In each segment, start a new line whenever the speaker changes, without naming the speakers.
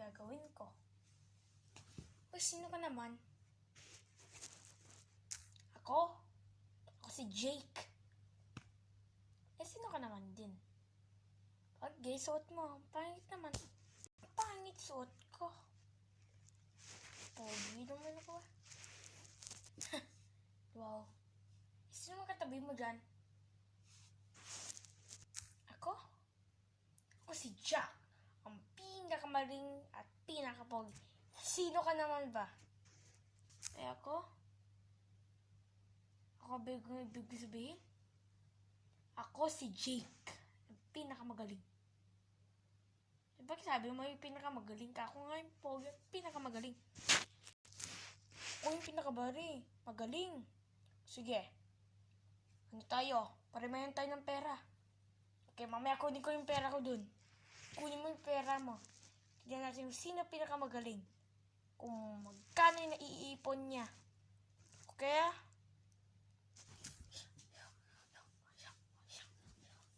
gagawin ko. Uy, sino ka naman? Ako? Ako si Jake. Sino ka naman din? Okay, suot mo. Pangit naman. Pangit suot ko. Pogi naman ako. Wow. Sino mga katabi mo dyan? Ako? Ako si Jack. Ang pinakamaling at pinakapogi. Sino ka naman ba? Ako? Ako ba yung ibig sabihin? Ako si Jake. Ang pinakamagaling. Bakit sabi mo yung pinakamagaling ka? Ako nga yung pogi at pinakamagaling. Ako yung pinakabari. Magaling. Sige. Ano tayo? Parimayan tayo ng pera. Okay, mamaya kunin ko yung pera ko dun. Kunin mo yung pera mo. Tignan natin sino pinakamagaling. Kung magkano yung naiipon niya. Okay?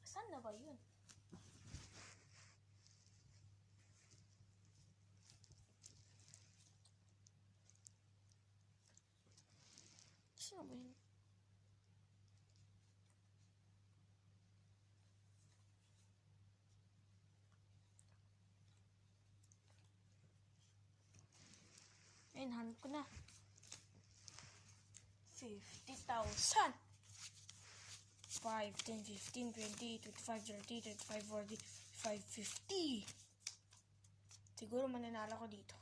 Saan na ba yun? Sino ba yun? Ayun, hanap ko na. 50,000. 5, 10, 15, 20, 25, 30, 35, 40, 5, 50. Siguro mananalo ko dito.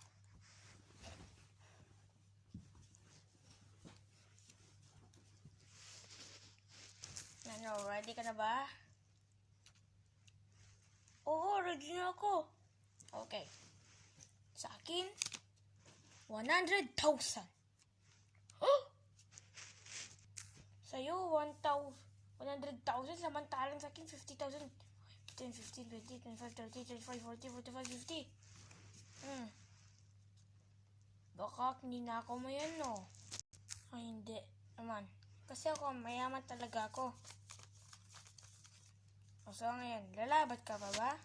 Ano, ready ka na ba? Oo, ready na ako. Okay. Sa akin, 100,000. Huh? Sa'yo, 100,000. Samantalang sa akin, 50,000. 10, 15, 20, 25, 30, 35, 40, 45, 50. Baka hindi na ako mayan, no? Ay, hindi naman. Kasi ako, mayaman talaga ako. So, ngayon, lalabat ka pa ba?